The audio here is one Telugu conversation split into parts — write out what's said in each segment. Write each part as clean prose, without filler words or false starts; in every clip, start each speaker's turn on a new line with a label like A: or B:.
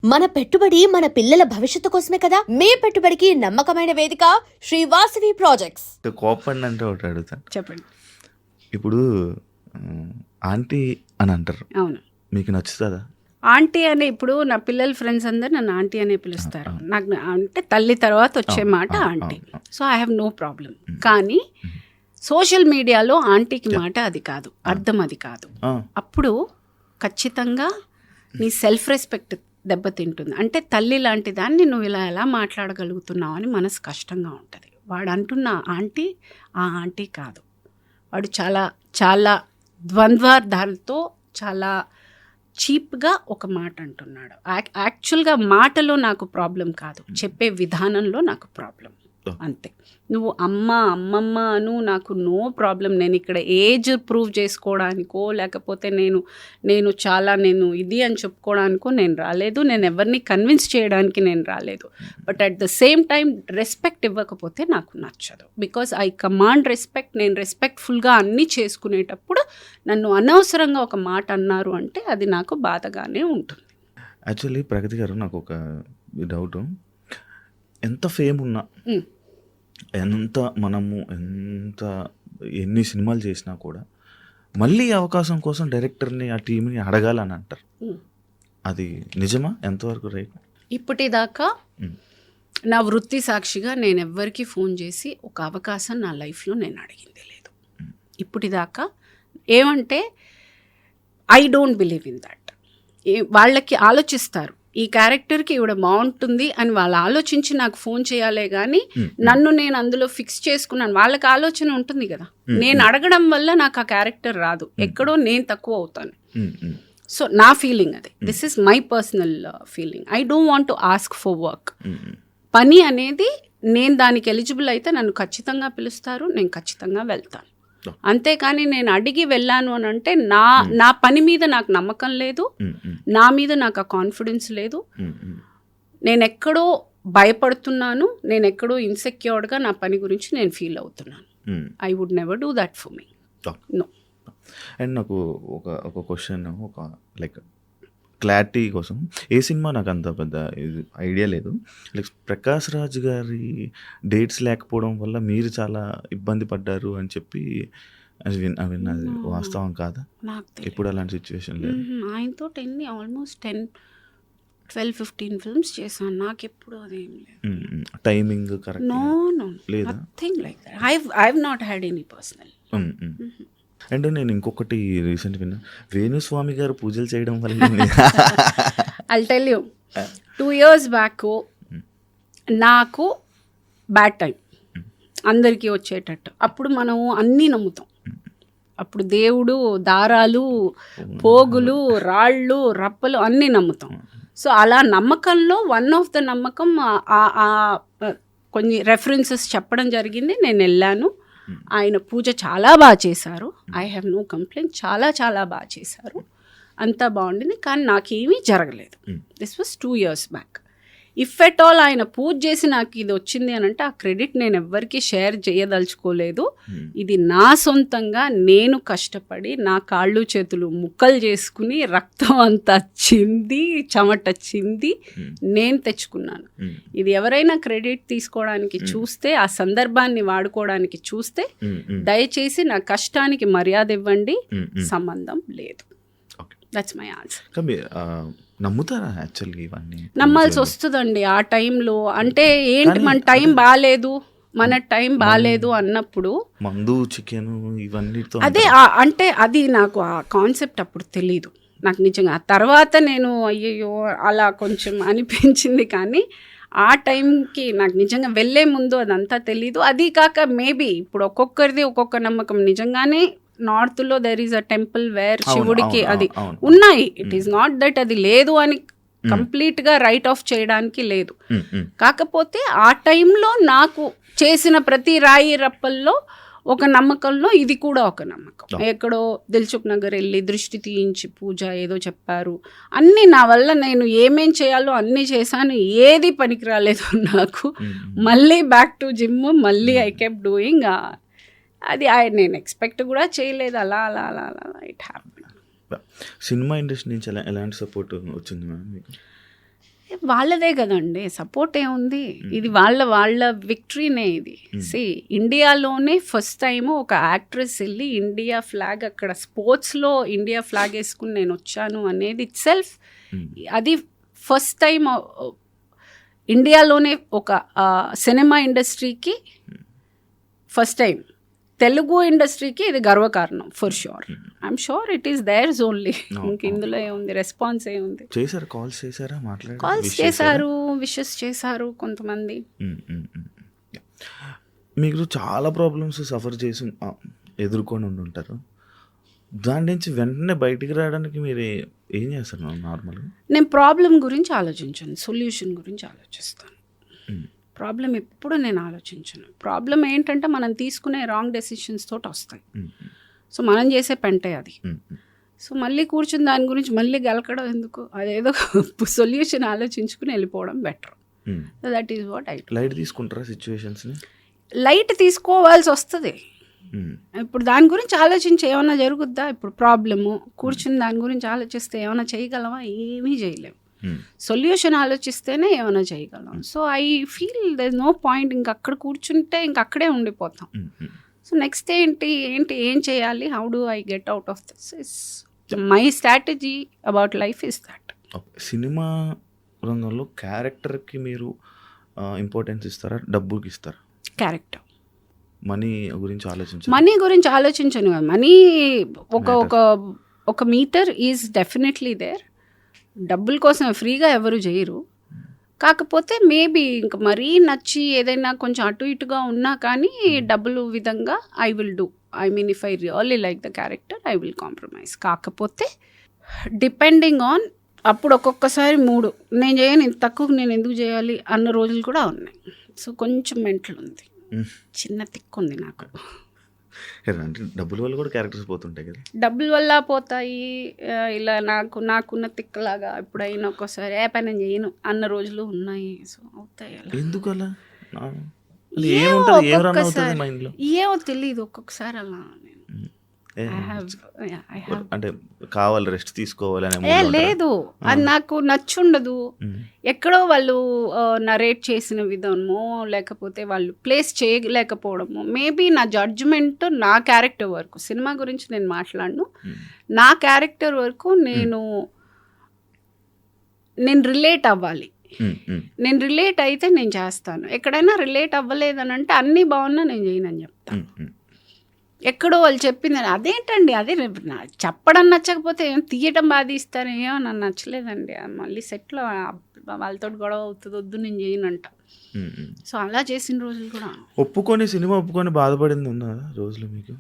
A: మన పెట్టుబడి మన పిల్లల భవిష్యత్తు కోసమే కదా. మీ పెట్టుబడికి నమ్మకమైన వేదిక శ్రీ వాసవి ప్రాజెక్ట్స్.
B: కోపండి అంటే ఒకటి అడుగుతాను.
C: చెప్పండి.
B: ఇప్పుడు ఆంటీ అని అంటారు,
C: అవును,
B: మీకు నచ్చుతుందా?
C: ఆంటీ అనే ఇప్పుడు నా పిల్లల ఫ్రెండ్స్ అందరు నన్ను ఆంటీ అనే పిలుస్తారు. నాకు అంటే తల్లి తర్వాత వచ్చే మాట aunty. So I have no problem. కానీ సోషల్ మీడియాలో ఆంటీకి మాట అది కాదు, అర్థం అది కాదు. అప్పుడు ఖచ్చితంగా నీ సెల్ఫ్ రెస్పెక్ట్ దెబ్బతింటుంది. అంటే తల్లి లాంటి దాన్ని నువ్వు ఇలా ఎలా మాట్లాడగలుగుతున్నావు అని మనసు కష్టంగా ఉంటుంది. వాడు అంటున్న ఆంటీ ఆ ఆంటీ కాదు, వాడు చాలా చాలా ద్వంద్వార్థాలతో చాలా చీప్గా ఒక మాట అంటున్నాడు. యాక్చువల్గా మాటలో నాకు ప్రాబ్లం కాదు, చెప్పే విధానంలో నాకు ప్రాబ్లం, అంతే. నువ్వు అమ్మమ్మ అను, నాకు నో ప్రాబ్లం. నేను ఇక్కడ ఏజ్ ప్రూవ్ చేసుకోవడానికో లేకపోతే నేను ఇది అని చెప్పుకోవడానికో నేను రాలేదు. నేను ఎవరిని కన్విన్స్ చేయడానికి నేను రాలేదు. But at the same time respect ఇవ్వకపోతే నాకు నచ్చదు. Because I command respect. నేను రెస్పెక్ట్ఫుల్గా అన్నీ చేసుకునేటప్పుడు నన్ను అనవసరంగా ఒక మాట అన్నారు అంటే అది నాకు బాధగానే ఉంటుంది.
B: యాక్చువల్లీ ప్రగతి గారు, నాకు ఒక డౌట్. ఎంత ఫేమ్ ఉన్నా, ఎంత ఎన్ని సినిమాలు చేసినా కూడా మళ్ళీ అవకాశం కోసం డైరెక్టర్ని ఆ టీంని అడగాలని అంటారు. అది నిజమా? ఎంతవరకు రైట్?
C: ఇప్పటిదాకా నా వృత్తి సాక్షిగా నేను ఎవ్వరికి ఫోన్ చేసి ఒక అవకాశం నా లైఫ్లో నేను అడిగింది లేదు ఇప్పటిదాకా. ఏమంటే I don't believe in that. వాళ్ళకి ఆలోచిస్తారు, ఈ క్యారెక్టర్కి ఇవిడ బాగుంటుంది అని వాళ్ళు ఆలోచించి నాకు ఫోన్ చేయాలే కానీ నన్ను నేను అందులో ఫిక్స్ చేసుకున్నాను. వాళ్ళకి ఆలోచన ఉంటుంది కదా, నేను అడగడం వల్ల నాకు ఆ క్యారెక్టర్ రాదు, ఎక్కడో నేను తక్కువ అవుతాను. సో నా ఫీలింగ్ అది. This is my personal feeling. I don't want to ask for work. పని అనేది నేను దానికి ఎలిజిబుల్ అయితే నన్ను ఖచ్చితంగా పిలుస్తారు, నేను ఖచ్చితంగా వెళ్తాను. అంతేకాని నేను అడిగి వెళ్ళాను అని అంటే నా పని మీద నాకు నమ్మకం లేదు, నా మీద నాకు ఆ కాన్ఫిడెన్స్ లేదు, నేను ఎక్కడో భయపడుతున్నాను, నేను ఎక్కడో ఇన్సెక్యూర్డ్గా నా పని గురించి నేను ఫీల్ అవుతున్నాను. I would never do that for me. No.
B: And నాకు ఒక క్వశ్చన్, ఒక లైక్ క్లారిటీ కోసం. ఏ సినిమా నాకు అంత పెద్ద ఐడియా లేదు. లైక్ ప్రకాష్ రాజ్ గారి డేట్స్ లేకపోవడం వల్ల మీరు చాలా ఇబ్బంది పడ్డారు అని చెప్పి అది వాస్తవం కాదా? ఇప్పుడు అలాంటి సిచ్యువేషన్ లేదు.
C: ఆయనతో ఆల్మోస్ట్ 10-12-15 ఫిల్మ్స్ చేశాను. నాకు ఎప్పుడు అదేం లేదు.
B: Timing correct?
C: నో లేదా, nothing like that. I have not had any personal.
B: And నేను ఇంకొకటి రీసెంట్ విన్నా, వేణుస్వామి గారు పూజలు చేయడం వల్ల
C: I'll tell you, 2 years back నాకు బ్యాడ్ టైం అందరికీ వచ్చేటట్టు. అప్పుడు మనం అన్నీ నమ్ముతాం. అప్పుడు దేవుడు, దారాలు, పోగులు, రాళ్ళు, రప్పలు అన్నీ నమ్ముతాం. సో అలా నమ్మకంలో వన్ ఆఫ్ ద నమ్మకం కొన్ని రెఫరెన్సెస్ చెప్పడం జరిగింది. నేను వెళ్ళాను. ఆయన పూజ చాలా బాగా చేశారు. I have no complaint. చాలా చాలా బాగా చేశారు, అంతా బాగుండింది. కానీ నాకేమీ జరగలేదు. This was 2 years back. If at all ఆయన పూజ చేసి నాకు ఇది వచ్చింది అని అంటే ఆ క్రెడిట్ నేను ఎవ్వరికీ షేర్ చేయదలుచుకోలేదు. ఇది నా సొంతంగా నేను కష్టపడి నా కాళ్ళు చేతులు ముక్కలు చేసుకుని రక్తం అంతా చింది చెమట చింది నేను తెచ్చుకున్నాను. ఇది ఎవరైనా క్రెడిట్ తీసుకోవడానికి చూస్తే, ఆ సందర్భాన్ని వాడుకోవడానికి చూస్తే దయచేసి నా కష్టానికి మర్యాద ఇవ్వండి, సంబంధం లేదు. That's my answer.
B: నమ్ముతారా యాక్చువల్గా? ఇవన్నీ
C: నమ్మాల్సి వస్తుందండి ఆ టైంలో. అంటే ఏంటి, మన టైం బాగాలేదు అన్నప్పుడు
B: మందు, చికెన్ ఇవన్నీ
C: అదే. అంటే అది నాకు ఆ కాన్సెప్ట్ అప్పుడు తెలీదు నాకు నిజంగా. ఆ తర్వాత నేను అయ్యయ్యో అలా కొంచెం అనిపించింది. కానీ ఆ టైంకి నాకు నిజంగా వెళ్ళే ముందు అదంతా తెలీదు. అది కాక మేబీ ఇప్పుడు ఒక్కొక్కరిది ఒక్కొక్క నమ్మకం. నిజంగానే నార్త్లో there is a temple where శివుడికి అది ఉన్నాయి. ఇట్ ఈస్ నాట్ దట్ అది లేదు అని కంప్లీట్గా రైట్ ఆఫ్ చేయడానికి లేదు. కాకపోతే ఆ టైంలో నాకు చేసిన ప్రతి రాయి రప్పల్లో ఒక నమ్మకంలో ఇది కూడా ఒక నమ్మకం. ఎక్కడో దిల్సుఖ్ నగర్ వెళ్ళి దృష్టి తీయించి పూజ ఏదో చెప్పారు. అన్నీ నా వల్ల నేను ఏమేం చేయాలో అన్నీ చేశాను, ఏది పనికి రాలేదు నాకు. మళ్ళీ బ్యాక్ టు జిమ్, మళ్ళీ ఐ కెప్ డూయింగ్. అది నేను ఎక్స్పెక్ట్ కూడా చేయలేదు. అలా అలా అలా అలా ఇట్ హ్యాపెన్.
B: సినిమా ఇండస్ట్రీ నుంచి ఎలాంటి సపోర్ట్ వచ్చింది మ్యామ్ మీకు?
C: వాళ్ళదే కదండి, సపోర్ట్ ఏముంది, ఇది వాళ్ళ విక్టరీనే ఇది. సి ఇండియాలోనే ఫస్ట్ టైం ఒక యాక్ట్రెస్ వెళ్ళి ఇండియా ఫ్లాగ్ అక్కడ స్పోర్ట్స్లో ఇండియా ఫ్లాగ్ వేసుకుని నేను వచ్చాను అనేది ఇట్ సెల్ఫ్, అది ఫస్ట్ టైం ఇండియాలోనే ఒక సినిమా ఇండస్ట్రీకి ఫస్ట్ టైం, తెలుగు ఇండస్ట్రీకి ఇది గర్వకారణం for sure. I'm sure it is there's only. ఇంక ఇందులో ఏముంది, రెస్పాన్స్ ఏముంది.
B: చేశారు, కాల్స్ చేశారా, మాట్లాడారు,
C: కాల్స్ చేశారు, విషెస్ చేశారు కొంతమంది.
B: మీరు చాలా ప్రాబ్లమ్స్ సఫర్ చేసి ఎదుర్కొని ఉండుంటారు, దాని నుంచి వెంటనే బయటికి రావడానికి మీరు ఏం చేస్తారు నార్మల్గా?
C: నేను ప్రాబ్లం గురించి ఆలోచించాను, సొల్యూషన్ గురించి ఆలోచిస్తాను. ప్రాబ్లం ఎప్పుడు నేను ఆలోచించను. ప్రాబ్లం ఏంటంటే మనం తీసుకునే రాంగ్ డెసిషన్స్ తోటి వస్తాయి. సో మనం చేసే పెంటే అది. సో మళ్ళీ కూర్చుని దాని గురించి మళ్ళీ గెలకడం ఎందుకు, అదేదో సొల్యూషన్ ఆలోచించుకుని వెళ్ళిపోవడం better. That is what I.
B: Light తీసుకుంటారా సిచ్యువేషన్స్ని?
C: లైట్ తీసుకోవాల్సి వస్తుంది. ఇప్పుడు దాని గురించి ఆలోచించి ఏమైనా జరుగుద్దా? ఇప్పుడు ప్రాబ్లము కూర్చుని దాని గురించి ఆలోచిస్తే ఏమైనా చేయగలమా? ఏమీ చేయలేము. సొల్యూషన్ ఆలోచిస్తేనే ఏమైనా చేయగలం. So I feel there is no point, ఇంక అక్కడ కూర్చుంటే ఇంక అక్కడే ఉండిపోతాం. సో నెక్స్ట్ ఏం చేయాలి, how do I get out of this, is my strategy about life is that.
B: Cinema రంగంలో క్యారెక్టర్కి మీరు ఇంపార్టెన్స్ ఇస్తారా, డబ్బుకి ఇస్తారా?
C: క్యారెక్టర్.
B: మనీ గురించి
C: ఆలోచించను. మనీ ఒక మీటర్ ఈజ్ డెఫినెట్లీ దేర్. డబ్బుల కోసం ఫ్రీగా ఎవరు చేయరు. కాకపోతే మేబీ ఇంకా మరీ నచ్చి ఏదైనా కొంచెం అటు ఇటుగా ఉన్నా కానీ డబ్బులు విధంగా I will do. I mean if I really like the character I will compromise. కాకపోతే డిపెండింగ్ ఆన్, అప్పుడు ఒక్కొక్కసారి మూడు, నేను చేయను, ఇంత తక్కువ నేను ఎందుకు చేయాలి అన్న రోజులు కూడా ఉన్నాయి. సో కొంచెం మెంటల్ ఉంది, చిన్న తిక్కు ఉంది నాకు.
B: అంటే డబ్బుల వల్ల కూడా క్యారెక్టర్స్ పోతుంటాయి కదా?
C: డబ్బుల వల్ల పోతాయి. ఇలా నాకున్న తిక్కలాగా ఎప్పుడైనా ఒక్కోసారి ఏ పని చేయను అన్న రోజులు ఉన్నాయి. సో అవుతాయి అలా.
B: ఎందుకు అలా?
C: ఏమో తెలియదు, ఒక్కొక్కసారి అలా.
B: అంటే కావాలి, రెస్ట్ తీసుకోవాలి
C: లేదు, అది నాకు నచ్చుండదు. ఎక్కడో వాళ్ళు నరేట్ చేసిన విధమో లేకపోతే వాళ్ళు ప్లేస్ చేయలేకపోవడము, మేబీ నా జడ్జ్మెంట్ నా క్యారెక్టర్ వరకు, సినిమా గురించి నేను మాట్లాడను, నా క్యారెక్టర్ వరకు నేను రిలేట్ అవ్వాలి. నేను రిలేట్ అయితే నేను చేస్తాను. ఎక్కడైనా రిలేట్ అవ్వలేదని అంటే అన్నీ బాగున్నా నేను చేయనని చెప్తాను. ఎక్కడో వాళ్ళు చెప్పిందని అదేంటండి, అదే చెప్పడం నచ్చకపోతే ఏం తీయటం బాధ ఇస్తారు, ఏమో నన్ను నచ్చలేదండి, మళ్ళీ సెట్లో వాళ్ళతో గొడవ అవుతుంది, వద్దు నేను చేయనంట. సో అలా చేసిన రోజులు కూడా.
B: సినిమా ఒప్పుకొని బాధపడింది ఉందా రోజులు మీకు?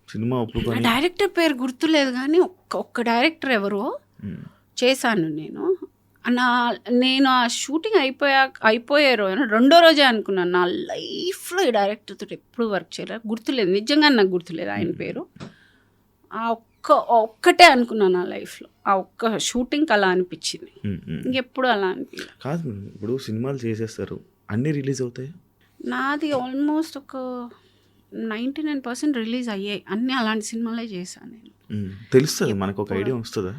B: సినిమా ఒప్పుకొని
C: డైరెక్టర్ పేరు గుర్తులేదు కానీ ఒక్క డైరెక్టర్ ఎవరో చేశాను నేను. నేను ఆ షూటింగ్ అయిపోయే రోజు రెండో రోజే అనుకున్నాను, నా లైఫ్లో ఈ డైరెక్టర్తో ఎప్పుడు వర్క్ చేయలేదు, గుర్తులేదు, నిజంగా నాకు గుర్తులేదు ఆయన పేరు. ఆ ఒక్కటే అనుకున్నాను నా లైఫ్లో, ఆ ఒక్క షూటింగ్ అలా అనిపించింది, ఇంకెప్పుడు అలా అనిపించలేదు.
B: కాదు, ఇప్పుడు సినిమాలు చేసేస్తారు, అన్నీ రిలీజ్ అవుతాయి.
C: నాది ఆల్మోస్ట్ ఒక 99% రిలీజ్ అయ్యాయి, అన్నీ అలాంటి సినిమాలే చేశాను నేను.
B: తెలుస్తుంది మనకు, ఒక ఐడియా వస్తుందా?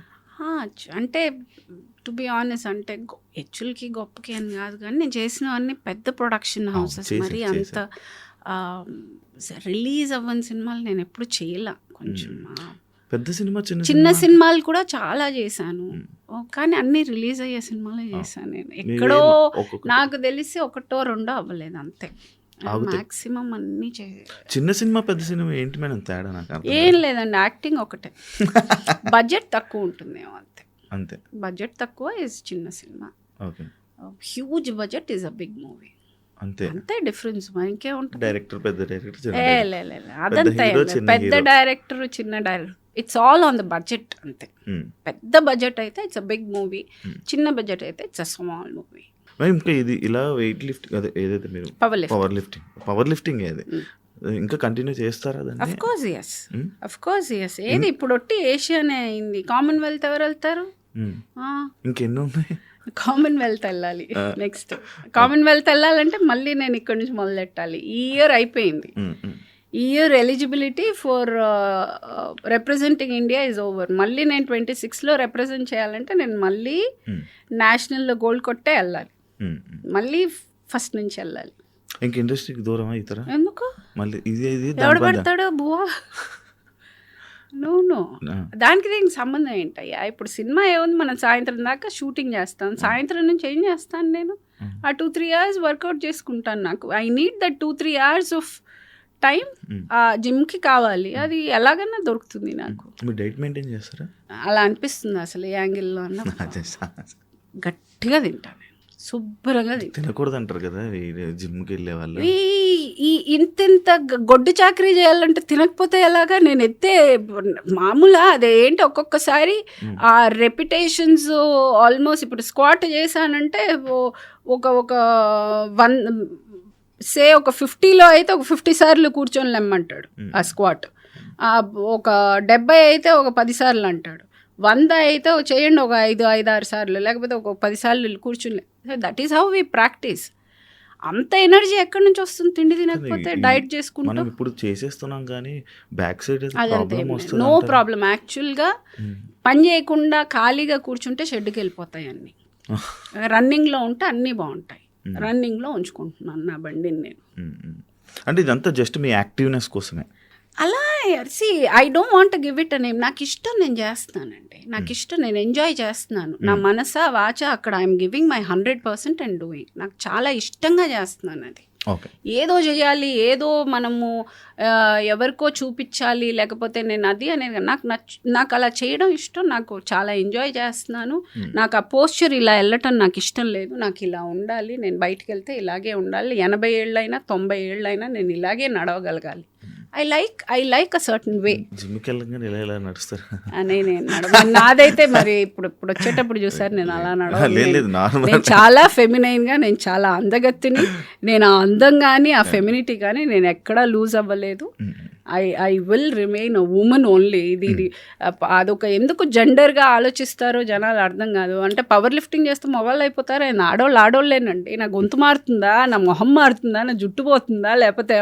C: అంటే టు బి ఆనెస్ట్, అంటే హెచ్చులకి గొప్పకి అని కాదు కానీ నేను చేసినవన్నీ పెద్ద ప్రొడక్షన్ హౌసెస్, మరి అంత రిలీజ్ అవ్వని సినిమాలు నేను ఎప్పుడు చేయలే. కొంచెం
B: పెద్ద సినిమా,
C: చిన్న సినిమాలు కూడా చాలా చేశాను, కానీ అన్నీ రిలీజ్ అయ్యే సినిమాలే చేశాను నేను. ఎక్కడో నాకు తెలిసి ఒకటో రెండో అవ్వలేదు అంతే, మాక్సిమం అన్నీ
B: చిన్న సినిమా పెద్ద సినిమా ఏంటి మేడం తేడా? నాకు
C: ఏం లేదండి, యాక్టింగ్ ఒకటే, బడ్జెట్ తక్కువ ఉంటుందేమో
B: అంతే.
C: బడ్జెట్ తక్కువ ఇస్ చిన్న cinema, huge budget is a big movie, అంతే డిఫరెన్స్. ఇంకే ఉంటుంది,
B: డైరెక్టర్ పెద్ద డైరెక్టర్,
C: అదంతా పెద్ద డైరెక్టర్ చిన్న director, it's all on the budget అంతే. పెద్ద బడ్జెట్ అయితే ఇట్స్ అ బిగ్ మూవీ, చిన్న బడ్జెట్ అయితే ఇట్స్ అ స్మాల్ మూవీ.
B: ఇంకా ఇది ఇలా వెయిట్ లిఫ్టింగ్, అదే ఏదైతే మీరు పవర్ లిఫ్టింగ్ ఏది ఇంకా కంటిన్యూ చేస్తారా?
C: Of course yes. ఏది ఇప్పుడు ఒట్టి ఏషియానే అయింది, కామన్వెల్త్ ఎవరు వెళ్తారు?
B: ఇంకెన్నో ఉన్నాయి.
C: కామన్వెల్త్ వెళ్ళాలి, నెక్స్ట్ కామన్వెల్త్ వెళ్ళాలంటే మళ్ళీ నేను ఇక్కడ నుంచి మొదలెట్టాలి. ఈ ఇయర్ అయిపోయింది, ఈ year eligibility for representing India is over. మళ్ళీ నేను 26లో రిప్రజెంట్ చేయాలంటే నేను మళ్ళీ నేషనల్లో గోల్డ్ కొట్టే వెళ్ళాలి, మళ్ళీ ఫస్ట్ నుంచి వెళ్ళాలి.
B: ఇంక ఇండస్ట్రీకి దూరమా ఇతర
C: ఎందుకు
B: మళ్ళీ ఇది
C: ఎవడు పెడతాడో బువా? నో దానికి దీనికి సంబంధం ఏంటయ్యా? ఇప్పుడు సినిమా ఏముంది, మనం సాయంత్రం దాకా షూటింగ్ చేస్తాం, సాయంత్రం నుంచి ఏం చేస్తాను నేను? ఆ 2-3 hours వర్కౌట్ చేసుకుంటాను. నాకు I need that 2-3 hours of time ఆ జిమ్కి కావాలి. అది ఎలాగన్నా దొరుకుతుంది నాకు.
B: మీరు డైట్ మెయింటైన్ చేస్తారా?
C: అలా అనిపిస్తుంది అసలు ఏ యాంగిల్లో అన్న. గట్టిగా తింటాను, శుభ్రంగా
B: తినకూడదు అంటారు కదా జిమ్కి వెళ్ళే వాళ్ళు.
C: ఈ ఇంత గొడ్డు చాకరీ చేయాలంటే తినకపోతే ఎలాగా? నేను ఎత్తే మామూలా అదేంటి, ఒక్కొక్కసారి ఆ రెప్యుటేషన్స్ ఆల్మోస్ట్ ఇప్పుడు స్క్వాట్ చేశానంటే ఒక 50లో అయితే ఒక 50 సార్లు కూర్చొని లెమ్మంటాడు ఆ స్క్వాట్. ఒక 70 అయితే ఒక 10 సార్లు అంటాడు. 100 అయితే చేయండి ఒక 5-6 సార్లు, లేకపోతే ఒక 10 సార్లు కూర్చుని. That is how we practice. అంత ఎనర్జీ ఎక్కడి నుంచి వస్తుంది తిండి తినకపోతే, డైట్ చేసుకుంటాం.
B: ఇప్పుడు చేసేస్తున్నాం కానీ బ్యాక్ సైడ్
C: నో ప్రాబ్లం. యాక్చువల్గా పని చేయకుండా ఖాళీగా కూర్చుంటే షెడ్కి వెళ్ళిపోతాయి అన్నీ. రన్నింగ్లో ఉంటే అన్నీ బాగుంటాయి. రన్నింగ్లో ఉంచుకుంటున్నాను నా బండిని నేను.
B: అంటే ఇదంతా జస్ట్ మీ యాక్టివ్నెస్ కోసమే.
C: అలా I don't want give it name. నాకు ఇష్టం, నేను చేస్తానండి. నాకు ఇష్టం, నేను ఎంజాయ్ చేస్తున్నాను. నా మనసా వాచ అక్కడ I'm giving my 100% and doing. నాకు చాలా ఇష్టంగా చేస్తున్నాను అది. ఏదో చేయాలి, ఏదో మనము ఎవరికో చూపించాలి, లేకపోతే నేను అది అనేది నాకు అలా చేయడం ఇష్టం. నాకు చాలా ఎంజాయ్ చేస్తున్నాను. నాకు ఆ పోస్చర్ ఇలా వెళ్ళటం నాకు ఇష్టం లేదు. నాకు ఇలా ఉండాలి, నేను బయటికి వెళ్తే ఇలాగే ఉండాలి. 80 ఏళ్ళైనా 90 ఏళ్ళైనా నేను ఇలాగే నడవగలగాలి. I like a certain way.
B: జిమ్కి వెళ్ళగానే ఇలా నడుస్తారు
C: అని నేను నాదైతే మరి ఇప్పుడు వచ్చేటప్పుడు చూసారు నేను అలా
B: లేదు.
C: నేను చాలా ఫెమినైన్గా, నేను చాలా అందగత్తిని. నేను ఆ అందం కానీ ఆ ఫెమినిటీ కానీ నేను ఎక్కడా లూజ్ అవ్వలేదు. I will remain a women only. ఇది అదొక ఎందుకు జెండర్గా ఆలోచిస్తారో జనాలు అర్థం కాదు. అంటే పవర్ లిఫ్టింగ్ చేస్తే మొబైల్ అయిపోతారు. ఆయన ఆడోళ్ళేనండి. నా గొంతు మారుతుందా, నా మొహం మారుతుందా, నా జుట్టు పోతుందా, లేకపోతే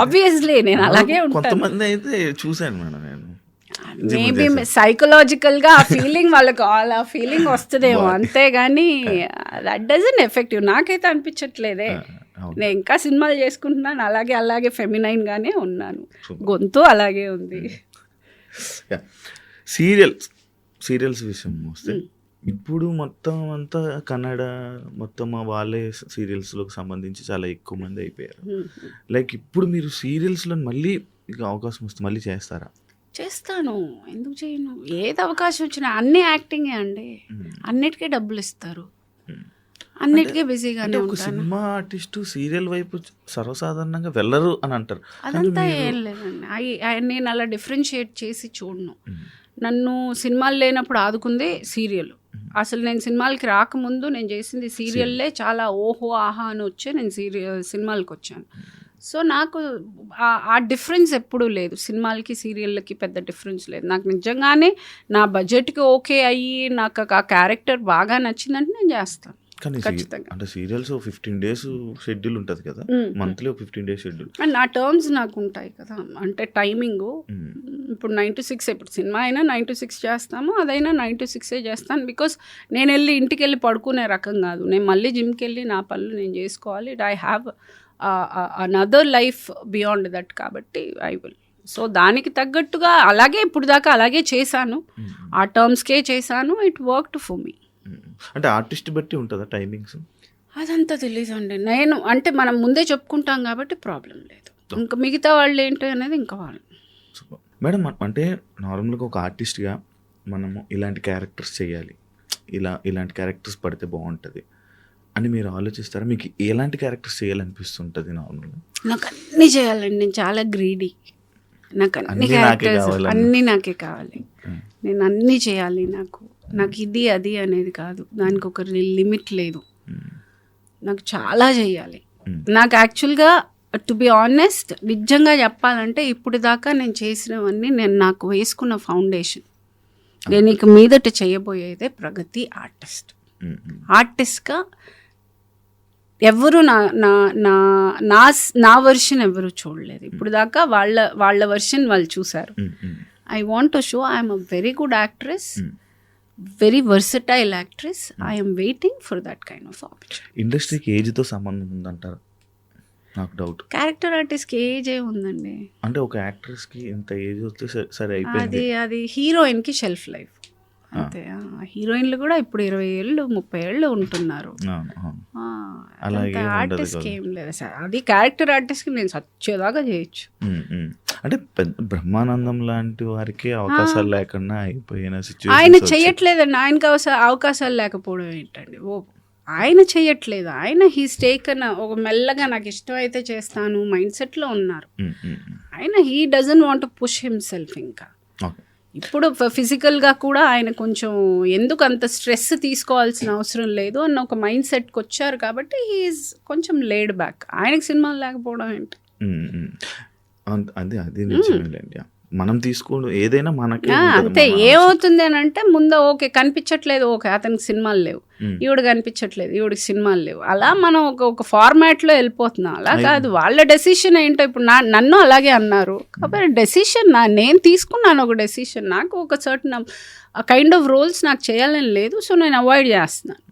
C: ఆబ్వియస్లీ నేను అలాగే ఉంటాను.
B: కొంతమంది అయితే చూశాను మేడం నేను.
C: మేబీ సైకలాజికల్గా ఆ ఫీలింగ్ వాళ్ళకి ఆ ఫీలింగ్ వస్తుందేమో, అంతేగాని దట్ డజంట్ ఎఫెక్టివ్. నాకైతే అనిపించట్లేదే. నేను ఇంకా సినిమాలు చేసుకుంటున్నాను, అలాగే ఫెమినైన్గానే ఉన్నాను. గొంతు అలాగే ఉంది.
B: సీరియల్స్ విషయం వస్తే ఇప్పుడు మొత్తం అంతా కన్నడ మొత్తం వాళ్ళే సీరియల్స్లోకి సంబంధించి చాలా ఎక్కువ మంది అయిపోయారు. లైక్ ఇప్పుడు మీరు సీరియల్స్లో మళ్ళీ ఇక అవకాశం వస్తే మళ్ళీ చేస్తారా?
C: చేస్తాను, ఎందుకు చేయను? ఏది అవకాశం వచ్చినా అన్ని యాక్టింగే అండి. అన్నిటికీ డబ్బులు ఇస్తారు, అన్నిటికీ బిజీగానే ఉంటాను.
B: సినిమా ఆర్టిస్టు సీరియల్ వైపు సర్వసాధారణంగా వెళ్ళరు అని అంటారు.
C: అదంతా ఏం లేదండి. నేను అలా డిఫరెన్షియేట్ చేసి చూడను. నన్ను సినిమాలు లేనప్పుడు ఆదుకుందే సీరియల్. అసలు నేను సినిమాలకి రాకముందు నేను చేసింది సీరియల్లే. చాలా ఓహో ఆహా అని వచ్చే నేను సినిమాలకు వచ్చాను. సో నాకు ఆ డిఫరెన్స్ ఎప్పుడూ లేదు. సినిమాలకి సీరియళ్ళకి పెద్ద డిఫరెన్స్ లేదు. నాకు నిజంగానే నా బడ్జెట్కి ఓకే అయ్యి నాకు ఆ క్యారెక్టర్ బాగా నచ్చిందంటే నేను చేస్తాను.
B: కానీ అంటే సీరియల్స్ 15 days షెడ్యూల్ ఉంటుంది కదా, మంత్లీ 15 days షెడ్యూల్.
C: అండ్ నా టర్మ్స్ నాకు ఉంటాయి కదా, అంటే టైమింగ్. ఇప్పుడు 9 to 6, ఇప్పుడు సినిమా అయినా 9 to 6 చేస్తాము, అదైనా 9 to 6 చేస్తాను. బికాస్ నేను ఇంటికి వెళ్ళి పడుకునే రకం కాదు. నేను మళ్ళీ జిమ్కి వెళ్ళి నా పనులు నేను చేసుకోవాలి. I have another life beyond that. కాబట్టి ఐ విల్. సో దానికి తగ్గట్టుగా అలాగే ఇప్పుడు దాకా అలాగే చేశాను, ఆ టర్మ్స్కే చేశాను. It worked for me.
B: అంటే ఆర్టిస్ట్ బట్టి ఉంటుందా టైమింగ్స్?
C: అదంతా తెలీదండి. నేను అంటే మనం ముందే చెప్పుకుంటాం కాబట్టి ప్రాబ్లం లేదు. ఇంకా మిగతా వాళ్ళు ఏంటో అనేది ఇంకా వాళ్ళు.
B: మేడం, అంటే నార్మల్గా ఒక ఆర్టిస్ట్గా మనము ఇలాంటి క్యారెక్టర్స్ చేయాలి, ఇలాంటి క్యారెక్టర్స్ పడితే బాగుంటుంది అని మీరు ఆలోచిస్తారా? మీకు ఎలాంటి క్యారెక్టర్స్ చేయాలనిపిస్తుంటుంది నార్మల్గా?
C: నాకు అన్నీ చేయాలండి. నేను చాలా గ్రీడీ. నాకు అన్ని క్యారెక్టర్స్ అన్నీ నాకే కావాలి. నేను అన్నీ చేయాలి. నాకు ఇది అది అనేది కాదు, దానికి ఒక లిమిట్ లేదు. నాకు చాలా చేయాలి. నాకు యాక్చువల్గా టు బి ఆనెస్ట్ నిజంగా చెప్పాలంటే ఇప్పుడు దాకా నేను చేసినవన్నీ నేను నాకు వేసుకున్న ఫౌండేషన్. నేను ఇక మీదట చేయబోయేదే ప్రగతి ఆర్టిస్ట్గా ఎవరు నా నా నా నా నా వర్షన్ ఎవరు చూడలేదు ఇప్పుడు దాకా. వాళ్ళ వర్షన్ వాళ్ళు చూసారు. I want to show I'm a very good actress, very versatile actress. I'm waiting for that kind of opportunity.
B: ఇండస్ట్రీకి ఏజ్తో సంబంధం ఉందంటారు? నాకు డౌట్.
C: క్యారెక్టర్ ఆర్టిస్ట్కి ఏజ్ ఏ ఉందండి?
B: అంటే ఒక యాక్ట్రెస్కి ఇంత ఏజ్ వస్తే సరే అయిపోయింది.
C: అది హీరోయిన్కి షెల్ఫ్ లైఫ్ అంతే. హీరోయిన్లు కూడా ఇప్పుడు 20 ఏళ్ళు 30 ఏళ్ళు ఉంటున్నారు. ఆర్టిస్ట్కి ఏం లేదు సార్. అది క్యారెక్టర్ ఆర్టిస్ట్కి నేను సచ్చేదాకా చేయొచ్చు.
B: అంటే బ్రహ్మానందం లాంటి వారికి అవకాశాలు లేకుండా అయిపోయిన సిచ్యువేషన్.
C: ఆయన చెయ్యట్లేదండి. ఆయనకి అవకాశాలు లేకపోవడం ఏంటండి? ఆయన చెయ్యట్లేదు. ఆయన హీస్ టేకన్ ఒక మెల్లగా నాకు ఇష్టం అయితే చేస్తాను మైండ్ సెట్లో ఉన్నారు ఆయన. He doesn't want to push himself. ఇంకా ఇప్పుడు ఫిజికల్గా కూడా ఆయన కొంచెం ఎందుకు అంత స్ట్రెస్ తీసుకోవాల్సిన అవసరం లేదు అన్న ఒక మైండ్ సెట్కి వచ్చారు కాబట్టి హీఈస్ కొంచెం లేడ్ బ్యాక్. ఆయనకి సినిమాలు లేకపోవడం ఏంటి?
B: అది నిజమేలేండి. మనం తీసుకోవడం ఏదైనా మనకి
C: అంతే. ఏమవుతుంది అని అంటే ముందు ఓకే కనిపించట్లేదు, ఓకే అతనికి సినిమాలు లేవు, ఈవిడ కనిపించట్లేదు, ఈవిడికి సినిమాలు లేవు, అలా మనం ఒక ఫార్మాట్లో వెళ్ళిపోతున్నాం. అలా కాదు, వాళ్ళ డెసిషన్ ఏంటో. ఇప్పుడు నన్ను అలాగే అన్నారు కాబట్టి డెసిషన్ నేను తీసుకున్నాను. ఒక డెసిషన్ నాకు ఒక సర్టన్ కైండ్ ఆఫ్ రోల్స్ నాకు చేయాలని లేదు, సో నేను అవాయిడ్ చేస్తున్నాను.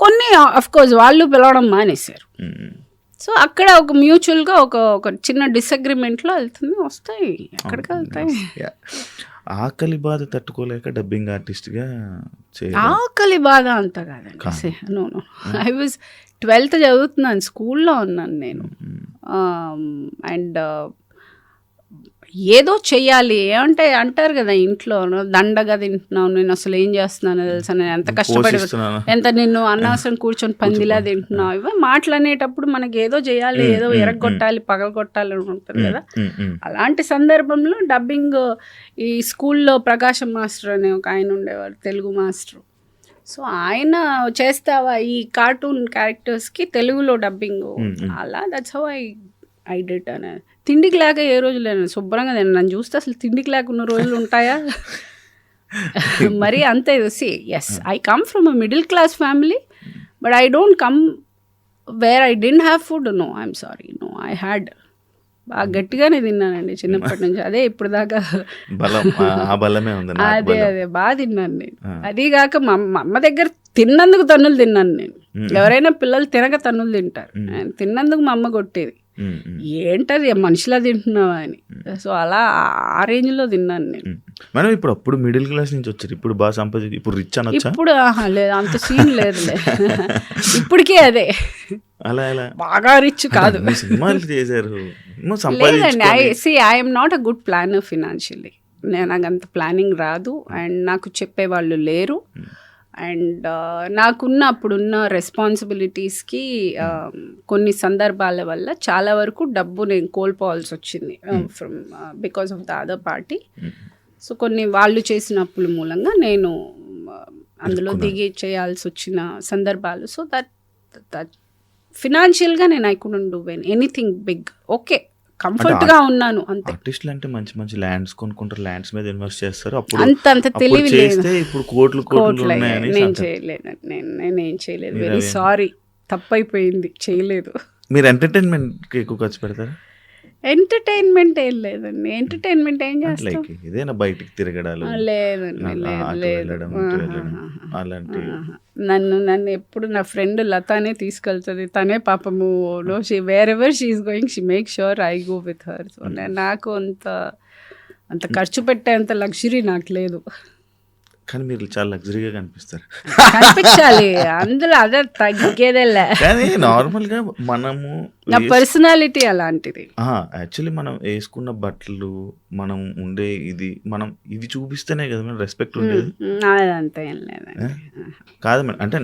C: కొన్ని అఫ్కోర్స్ వాళ్ళు పిలవడం మానేశారు. సో అక్కడ ఒక మ్యూచువల్గా ఒక చిన్న డిసగ్రిమెంట్లో వెళ్తుంది, వస్తాయి, ఎక్కడికి వెళ్తాయి.
B: ఆకలి బాధ తట్టుకోలేక డబ్బింగ్ ఆర్టిస్ట్గా
C: ఆకలి బాధ అంత కాదండి. నో ఐ వాజ్ 12th చదువుతున్నాను, స్కూల్లో ఉన్నాను నేను. అండ్ ఏదో చెయ్యాలి ఏమంటే అంటారు కదా ఇంట్లో, దండగా తింటున్నావు, నేను అసలు ఏం చేస్తున్నాను తెలుసా, నేను ఎంత కష్టపడి ఎంత నిన్ను అనవసరం కూర్చొని పందిలా తింటున్నావు, ఇవి మాటలు అనేటప్పుడు మనకి ఏదో చేయాలి, ఏదో ఎరగొట్టాలి, పగలగొట్టాలి అని ఉంటుంది కదా. అలాంటి సందర్భంలో డబ్బింగ్ ఈ స్కూల్లో ప్రకాశం మాస్టర్ అనే ఒక ఆయన ఉండేవారు, తెలుగు మాస్టర్. సో ఆయన చేస్తావా ఈ కార్టూన్ క్యారెక్టర్స్కి తెలుగులో డబ్బింగ్, అలా దట్స్ హౌ ఐ డిడ్ అనేది. తిండికి లేక ఏ రోజు లేను, శుభ్రంగా నేను నన్ను చూస్తే అసలు తిండికి లేకున్న రోజులు ఉంటాయా? మరి అంతే. See yes, I come from a middle class family, but I don't come where I didn't have food. No I'm sorry, no I had. బాగా గట్టిగానే తిన్నానండి చిన్నప్పటి నుంచి. అదే ఇప్పుడు దాకా అదే బాగా తిన్నాను నేను. అదీగాక మా అమ్మ దగ్గర తిన్నందుకు తన్నులు తిన్నాను నేను. ఎవరైనా పిల్లలు తినక తన్నులు తింటారు, తిన్నందుకు మా అమ్మ కొట్టేది, ఏంటది మనిషిలా తింటున్నావా అని. సో అలా ఆ రేంజ్లో తిన్నాను నేను.
B: మనం ఇప్పుడు మిడిల్ క్లాస్ నుంచి వచ్చారు, ఇప్పుడు బాగా సంపాదించి ఇప్పుడు రిచ్ అనొచ్చా?
C: ఇప్పుడు లేదు, అంత సీన్ లేదులే. ఇప్పటికే అదే
B: అలా
C: బాగా రిచ్ కాదు.
B: సినిమాలు చేశారు.
C: లేదండి, I'm not a good planner financially. నాకు అంత ప్లానింగ్ రాదు, అండ్ నాకు చెప్పేవాళ్ళు లేరు. అండ్ అప్పుడున్న రెస్పాన్సిబిలిటీస్కి కొన్ని సందర్భాల వల్ల చాలా వరకు డబ్బు నేను కోల్పోవాల్సి వచ్చింది from because of the other party. So కొన్ని వాళ్ళు చేసిన అప్పుల మూలంగా నేను అందులో దిగి చేయాల్సి వచ్చిన సందర్భాలు. సో దట్ ఫినాన్షియల్గా నేను I couldn't do anything big. Okay, comfort గా ఉన్నాను అంతే.
B: ఆర్టిస్టులు అంటే మంచి మంచి ల్యాండ్స్ కొనుక్కుంటారు, ల్యాండ్స్ మీద ఇన్వెస్ట్ చేస్తారు. అప్పుడు
C: అంత తెలివి లేదు.
B: ఇప్పుడు కోట్లు
C: నేను చేయలేదు, నేనేం చేయలేదు. వెరీ సారీ, తప్పైపోయింది, చేయలేదు.
B: మీరు ఎంటర్టైన్మెంట్ ఎక్కువ ఖర్చు పెడతారా?
C: ఎంటర్టైన్మెంట్ ఏం లేదండి. ఎంటర్టైన్మెంట్ ఏం చేస్తాం?
B: ఏదైనా బయటికి తిరగడాలు
C: లేదండి,
B: అలాంటి.
C: నన్ను ఎప్పుడు నా ఫ్రెండ్ లతానే తీసుకెళ్తుంది. తనే పాపము wear ever she is going she make sure I go with her. So నాకు అంత ఖర్చు పెట్టేంత లగ్జరీ నాకు లేదు.
B: కానీ మీరు చాలా లగ్జరీగా
C: కనిపించాలి, అందులో అదే తగ్గేదేలే.
B: కానీ నార్మల్గా మనము
C: నా పర్సనాలిటీ అలాంటిది.
B: యాక్చువల్లీ మనం వేసుకున్న బట్టలు, మనం ఉండే మనం ఇవి చూపిస్తేనే కదా మేడం రెస్పెక్ట్ ఉండేది.
C: అదంతా ఏం లేదండి.
B: కాదు మేడం, అంటే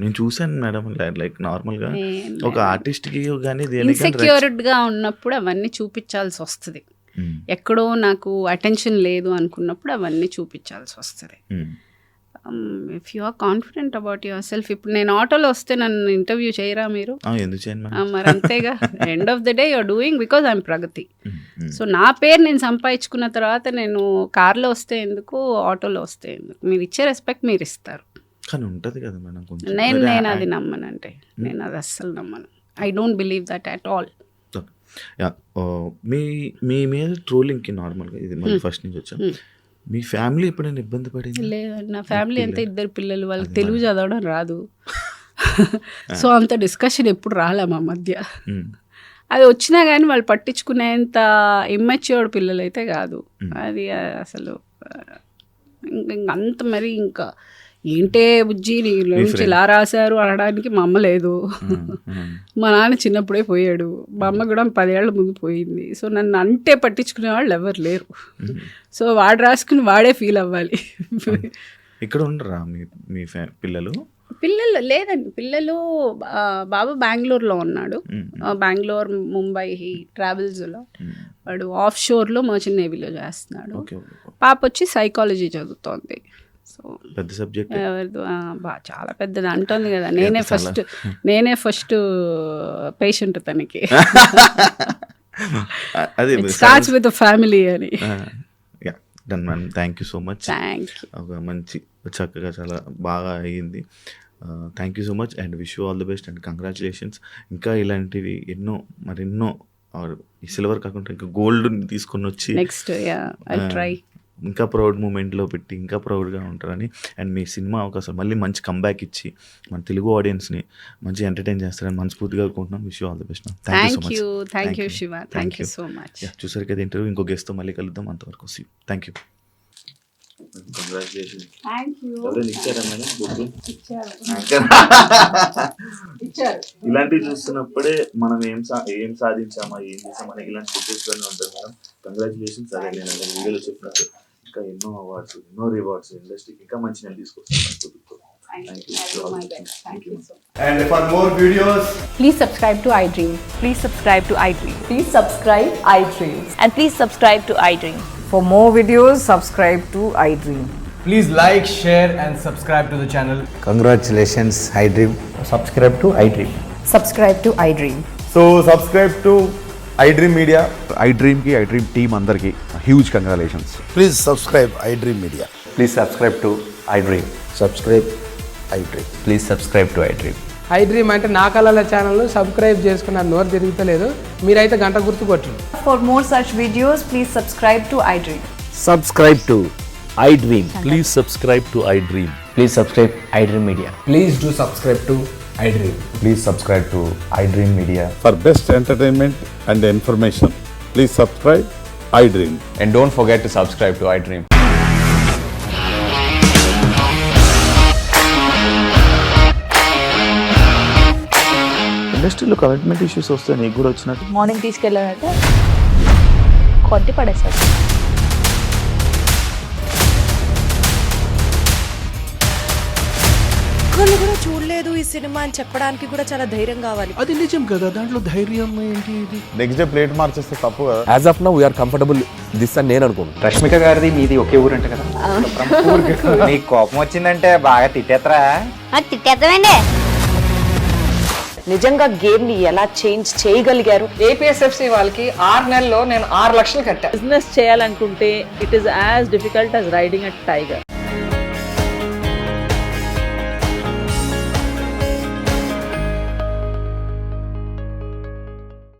B: నేను చూసాను మేడం, లైక్ నార్మల్గా ఒక ఆర్టిస్ట్కి కానీ
C: ఇన్సెక్యూర్డ్గా ఉన్నప్పుడు అవన్నీ చూపించాల్సి వస్తుంది. ఎక్కడో నాకు అటెన్షన్ లేదు అనుకున్నప్పుడు అవన్నీ చూపించాల్సి వస్తుంది. If you are confident about yourself. ఇప్పుడు నేను ఆటోలో వస్తే నన్ను ఇంటర్వ్యూ చేయరా మీరు? మరి అంతేగా. End of the day you're doing because I'm Pragati. సో నా పేరు నేను సంపాదించుకున్న తర్వాత నేను కార్లో వస్తే ఎందుకు, ఆటోలో వస్తే ఎందుకు? మీరు ఇచ్చే రెస్పెక్ట్ మీరు ఇస్తారు.
B: కానీ ఉంటుంది కదా మేడం కొంచెం.
C: నేను అది నమ్మనంటే, నేను అది అస్సలు నమ్మను. I don't believe that at all.
B: Yeah, మీ మీ మీద ట్రోలింగ్కి నార్మల్గా ఇది మళ్ళీ ఫస్ట్ నుంచి వచ్చాం. మీ ఫ్యామిలీ ఎప్పుడైనా ఇబ్బంది పడింది?
C: లేదండి, నా ఫ్యామిలీ అంతా 2 పిల్లలు, వాళ్ళకి తెలుగు చదవడం రాదు. సో అంత డిస్కషన్ ఎప్పుడు రాలే మా మధ్య. అది వచ్చినా కానీ వాళ్ళు పట్టించుకునేంత ఇమ్మెచ్యూర్డ్ పిల్లలు అయితే కాదు. అది అసలు అంత మరి ఇంకా ఏంటే బుజ్జి నుంచి ఇలా రాశారు అనడానికి మా అమ్మ లేదు. మా నాన్న చిన్నప్పుడే పోయాడు, మా అమ్మ కూడా 10 ఏళ్ల ముందు పోయింది. సో నన్ను అంటే పట్టించుకునే వాళ్ళు ఎవరు లేరు. సో వాడు రాసుకుని వాడే ఫీల్ అవ్వాలి.
B: ఇక్కడ ఉండరా మీ పిల్లలు?
C: పిల్లలు లేదండి, పిల్లలు బాబు బెంగళూరులో ఉన్నాడు. బెంగళూరు, ముంబై ట్రావెల్స్లో. వాడు ఆఫ్ షోర్లో మర్చెంట్ నేవీలో చేస్తున్నాడు. పాప వచ్చి సైకాలజీ చదువుతోంది. సో
B: పెద్ద సబ్జెక్ట్,
C: చాలా పెద్దది అంటుంది కదా. నేనే ఫస్ట్ పేషెంట్ తనకి. స్టార్ట్స్ విత్ ఫ్యామిలీ అని.
B: Done ma'am, thank you so much.
C: Thank you.
B: ఒక మంచి చక్కగా చాలా బాగా అయ్యింది. Thank you so much and wish you all the best and congratulations. ఇంకా ఇలాంటివి మరెన్నో ఈ సిల్వర్ కాకుండా ఇంకా గోల్డ్ తీసుకొని వచ్చి
C: నెక్స్ట్ ఐ ట్రై
B: ఇంకా ప్రౌడ్ మూమెంట్లో పెట్టి ఇంకా ప్రౌడ్గా ఉంటారని అండ్ మీ సినిమా అవకాశం మళ్ళీ మంచి కంబ్యాక్ ఇచ్చి మన తెలుగు ఆడియన్స్ని మంచి ఎంటర్టైన్ చేస్తారని మనస్ఫూర్తిగా కోరుకుంటున్నాం. Wish you all the best.
C: Thank you Shiva, thank you so much.
B: చూసారు కదా ఇంటర్వ్యూ, ఇంకో గెస్ట్తో మళ్ళీ కలుద్దాం. అంతవరకు సీ. Thank you. కంగ్రాచులేషన్స్. ఇలాంటివి చూస్తున్నప్పుడే మనం ఏం సాధించామా, ఏం చేసామని ఇలాంటి ఫుటేజ్లోనే ఉంటుంది మేడం. కంగ్రాచులేషన్స్. అదే నేను వీడియోలో చెప్పినట్టు ఇంకా ఎన్నో అవార్డ్స్, ఎన్నో రివార్డ్స్ ఇండస్ట్రీకి ఇంకా మంచి నేను తీసుకొస్తాను.
D: And for more videos,
E: please subscribe to iDream.
F: Please subscribe to iDream.
E: Please subscribe iDream.
F: And please subscribe to iDream.
G: For more videos, subscribe to iDream.
D: please like, share and subscribe to the channel.
H: Congratulations, iDream.
I: Subscribe to iDream.
E: Subscribe to iDream.
I: So subscribe to iDream Media. iDream ki iDream team andarki huge congratulations.
H: Please subscribe iDream Media.
I: Please subscribe to iDream.
H: Subscribe iDream.
I: Please subscribe to iDream.
J: iDream అంటే నా కళల ఛానల్ సబ్స్క్రైబ్ చేసుకున్న నోరు తిరుగుతలేదు, మీరైతే గంట గుర్తు కొట్టండి.
F: For more such videos, please subscribe to iDream.
H: Subscribe to iDream.
K: Please subscribe to iDream.
I: Please subscribe iDream Media.
D: Please do subscribe to iDream.
I: Please subscribe to iDream Media.
K: For best entertainment and information, please subscribe iDream.
I: And don't forget to subscribe to iDream.
B: ఇండస్ట్రీలో కమిట్మెంట్ ఇష్యూస్ వస్తే నీకు కూడా వచ్చినట్టు
F: మార్నింగ్ తీసుకెళ్ళాలంటే కొట్టి పడేస్తాడు.
G: ఒక్కళ్ళు కూడా చూడలేదు ఈ సినిమా అని చెప్పడానికి కూడా చాలా ధైర్యం కావాలి.
D: అది నిజం కదా, దాంట్లో ధైర్యం ఏంటి? ఇది
I: నెక్స్ట్ డే ప్లేట్ మార్చేస్తే తప్పు కదా.
K: As of now, we are comfortable this అని నేను అనుకోను.
I: రష్మిక గారిది మీది ఒకే ఊరు అంట కదా.
H: నీకు కోపం వచ్చిందంటే బాగా తిట్టేత్తరా?
F: తిట్టేద్దామండి.
G: నిజంగా గేమ్ ని ఎలా చేంజ్ చేయగలిగారు?
J: ఏపీఎస్ఎఫ్సి వాళ్ళకి 6 నెలల్లో నేను 6 లక్షలు కట్టా.
F: బిజినెస్ చేయాలనుకుంటే it is as difficult as riding a tiger.